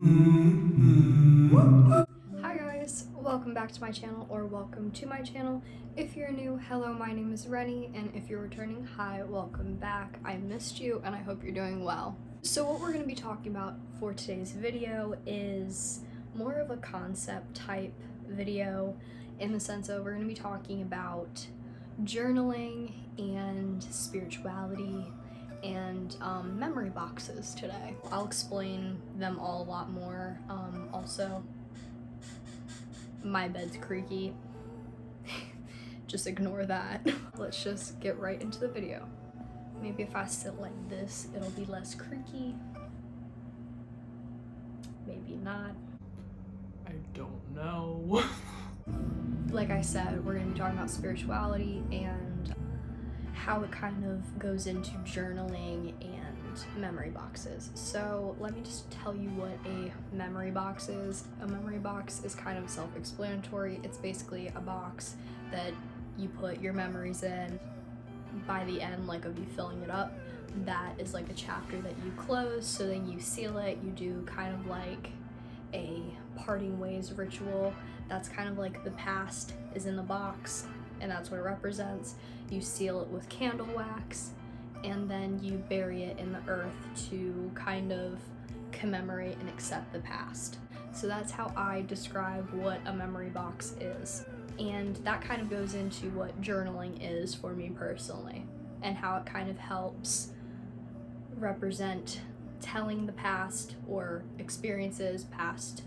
Hi guys, welcome back to my channel, or welcome to my channel. If you're new, hello, my name is Rennie, and if you're returning, hi, welcome back. I missed you and I hope you're doing well. So what we're going to be talking about for today's video is more of a concept type video, in the sense of we're going to be talking about journaling and spirituality and memory boxes today. I'll explain them all a lot more. Also, my bed's creaky. Just ignore that. Let's just get right into the video. Maybe if I sit like this, it'll be less creaky. Maybe not. I don't know. Like I said, we're going to be talking about spirituality and how it kind of goes into journaling and memory boxes. So let me just tell you what a memory box is. A memory box is kind of self-explanatory. It's basically a box that you put your memories in. By the end, like, of you filling it up, that is like a chapter that you close, so then you seal it. You do kind of like a parting ways ritual. That's kind of like the past is in the box, and that's what it represents. You seal it with candle wax, and then you bury it in the earth to kind of commemorate and accept the past. So that's how I describe what a memory box is. And that kind of goes into what journaling is for me personally, and how it kind of helps represent telling the past or experiences, past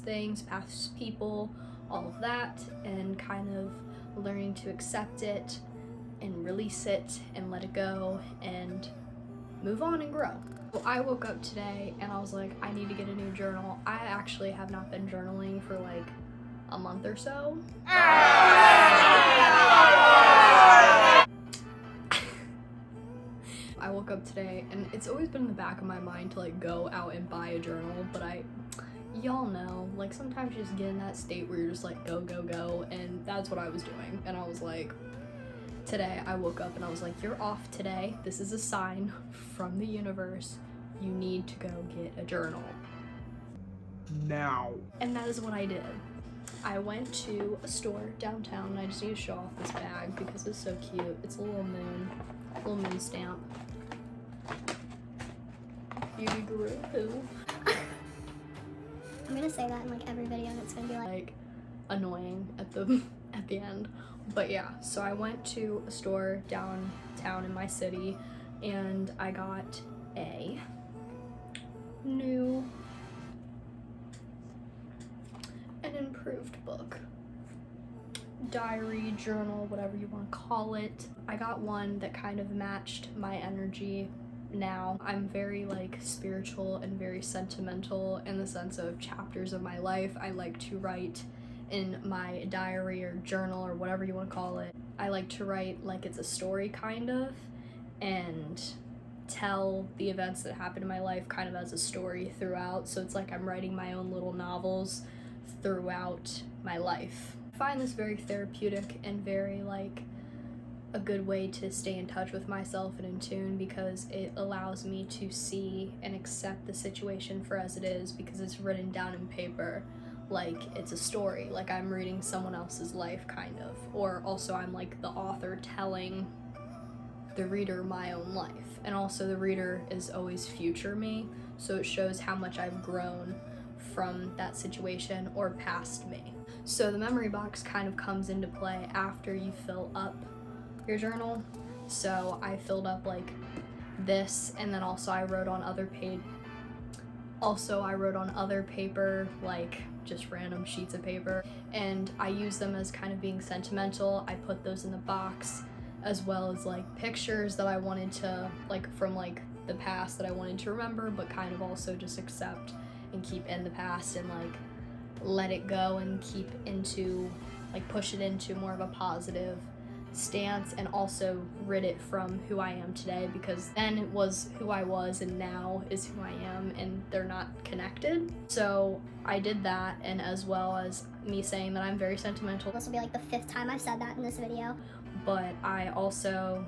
things, past people, all of that, and kind of learning to accept it and release it and let it go and move on and grow. Well, I woke up today and I was like, I need to get a new journal. I actually have not been journaling for like a month or so. I woke up today and it's always been in the back of my mind to like go out and buy a journal, but y'all know, like, sometimes you just get in that state where you're just like go, and that's what I was doing. And I was like, today I woke up and I was like, you're off today. This is a sign from the universe. You need to go get a journal. Now. And that is what I did. I went to a store downtown, and I just need to show off this bag because it's so cute. It's a little moon stamp. Beauty guru. I'm gonna say that in like every video, and it's gonna be like annoying at the end. But yeah, so I went to a store downtown in my city, and I got a an improved book. Diary, journal, whatever you want to call it. I got one that kind of matched my energy now. I'm very like spiritual and very sentimental in the sense of chapters of my life. I like to write in my diary or journal or whatever you want to call it. I like to write like it's a story kind of, and tell the events that happened in my life kind of as a story throughout. So it's like I'm writing my own little novels throughout my life. I find this very therapeutic and very like a good way to stay in touch with myself and in tune, because it allows me to see and accept the situation for as it is, because it's written down in paper like it's a story, like I'm reading someone else's life kind of, or also I'm like the author telling the reader my own life. And also the reader is always future me, so it shows how much I've grown from that situation or past me. So the memory box kind of comes into play after you fill up your journal. So I filled up like this, and then also I wrote on other paper, like just random sheets of paper, and I use them as kind of being sentimental. I put those in the box, as well as like pictures that I wanted to, like, from like the past that I wanted to remember, but kind of also just accept and keep in the past and like let it go and keep into, like, push it into more of a positive stance, and also rid it from who I am today, because then it was who I was and now is who I am, and they're not connected. So I did that, and as well as me saying that I'm very sentimental. this will be like the 5th time I've said that in this video. But I also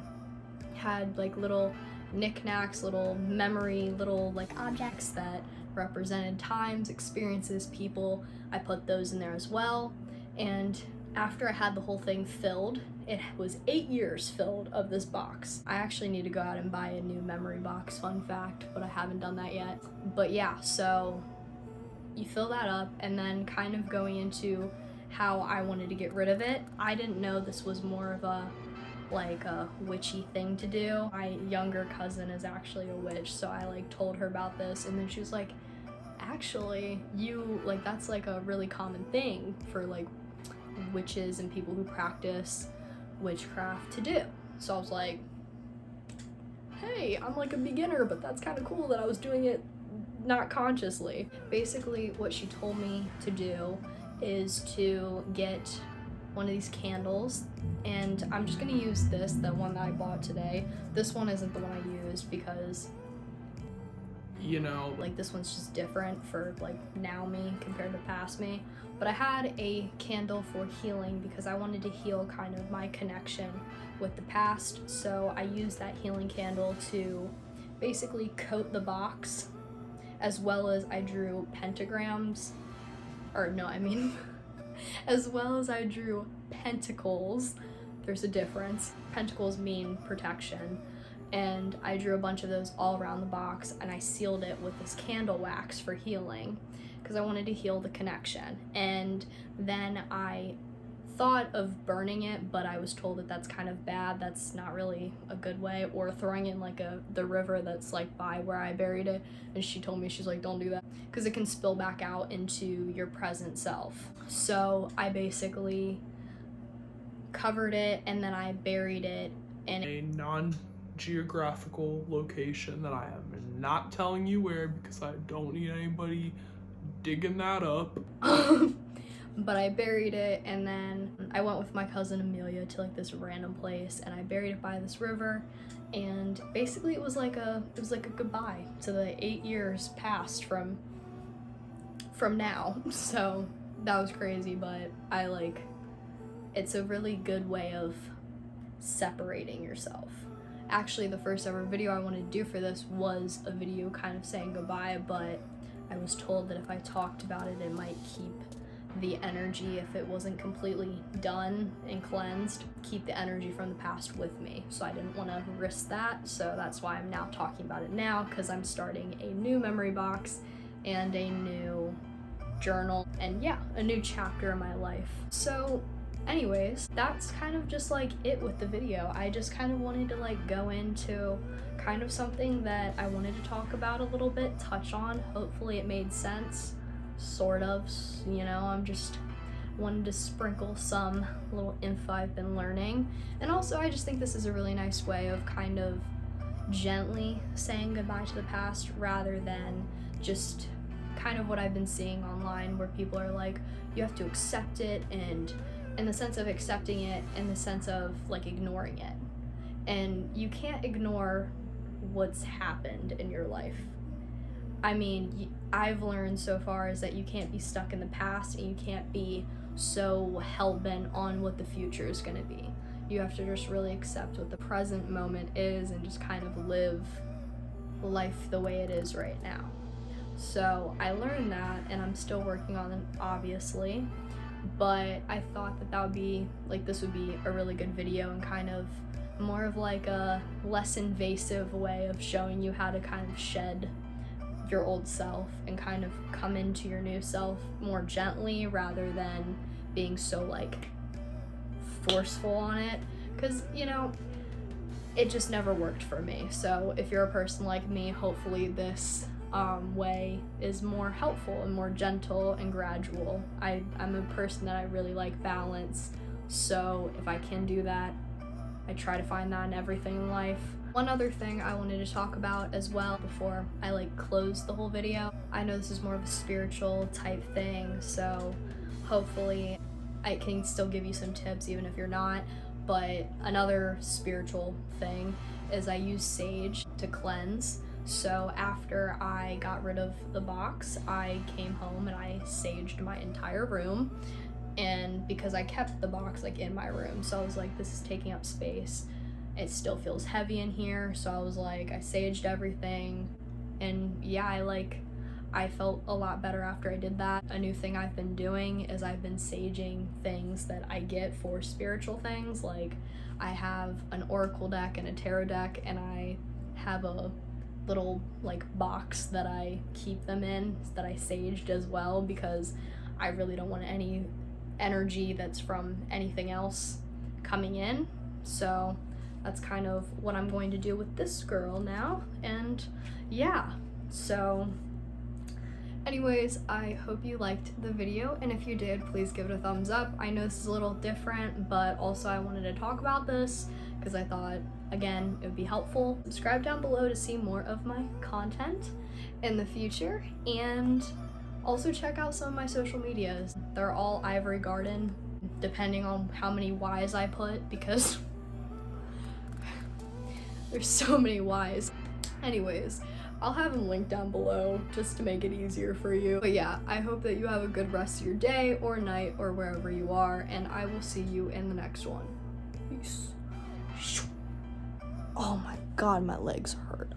had like little knickknacks, little memory, little like objects that represented times, experiences, people. I put those in there as well. And after I had the whole thing filled, it was 8 years filled of this box. I actually need to go out and buy a new memory box, fun fact, but I haven't done that yet. But yeah, so you fill that up, and then kind of going into how I wanted to get rid of it. I didn't know this was more of a witchy thing to do. My younger cousin is actually a witch, so I like told her about this, and then she was like, actually, that's like a really common thing for like witches and people who practice witchcraft to do. So I was like, hey, I'm like a beginner, but that's kind of cool that I was doing it not consciously. Basically, what she told me to do is to get one of these candles, and I'm just gonna use this, the one that I bought today. This one isn't the one I used because, you know, like, this one's just different for like now me compared to past me. But I had a candle for healing because I wanted to heal kind of my connection with the past. So I used that healing candle to basically coat the box, as well as I drew pentagrams, or no, I mean, as well as I drew pentacles. There's a difference. Pentacles mean protection. And I drew a bunch of those all around the box, and I sealed it with this candle wax for healing because I wanted to heal the connection. And then I thought of burning it, but I was told that that's kind of bad. That's not really a good way, or throwing it in like the river that's like by where I buried it. And she told me, she's like, don't do that because it can spill back out into your present self. So I basically covered it, and then I buried it in a non-geographical location that I am not telling you where because I don't need anybody digging that up. But I buried it, and then I went with my cousin Amelia to like this random place, and I buried it by this river. And basically it was like a goodbye to the 8 years past from now. So that was crazy, but it's a really good way of separating yourself. Actually, the first ever video I wanted to do for this was a video kind of saying goodbye, but I was told that if I talked about it, it might keep the energy, if it wasn't completely done and cleansed, keep the energy from the past with me. So I didn't want to risk that. So that's why I'm now talking about it now, because I'm starting a new memory box and a new journal, and yeah, a new chapter in my life. So anyways, that's kind of just like it with the video. I just kind of wanted to like go into kind of something that I wanted to talk about a little bit, touch on. Hopefully it made sense, sort of, you know. I'm just wanted to sprinkle some little info I've been learning. And also I just think this is a really nice way of kind of gently saying goodbye to the past, rather than just kind of what I've been seeing online where people are like, you have to accept it, and in the sense of accepting it, in the sense of like ignoring it. And you can't ignore what's happened in your life. I mean, I've learned so far is that you can't be stuck in the past, and you can't be so hell-bent on what the future is going to be. You have to just really accept what the present moment is and just kind of live life the way it is right now. So I learned that, and I'm still working on it, obviously, but I thought that would be like, this would be a really good video, and kind of more of like a less invasive way of showing you how to kind of shed your old self and kind of come into your new self more gently, rather than being so like forceful on it, because you know, it just never worked for me. So if you're a person like me, hopefully this way is more helpful and more gentle and gradual. I'm a person that I really like balance, so if I can do that, I try to find that in everything in life. One other thing I wanted to talk about as well before I like close the whole video. I know this is more of a spiritual type thing, so hopefully I can still give you some tips even if you're not. But another spiritual thing is I use sage to cleanse. So after I got rid of the box, I came home and I saged my entire room. And because I kept the box like in my room, so I was like, this is taking up space. It still feels heavy in here, so I was like, I saged everything. And yeah, I felt a lot better after I did that. A new thing I've been doing is I've been saging things that I get for spiritual things. Like I have an oracle deck and a tarot deck, and I have a little like box that I keep them in that I saged as well, because I really don't want any energy that's from anything else coming in. So that's kind of what I'm going to do with this girl now. And yeah, so anyways, I hope you liked the video, and if you did, please give it a thumbs up. I know this is a little different, but also I wanted to talk about this because I thought, again, it would be helpful. Subscribe down below to see more of my content in the future, and also check out some of my social medias. They're all Ivory Garden, depending on how many Y's I put, because there's so many Y's. Anyways, I'll have them linked down below just to make it easier for you. But yeah, I hope that you have a good rest of your day or night or wherever you are, and I will see you in the next one. Peace. Oh my god, my legs hurt.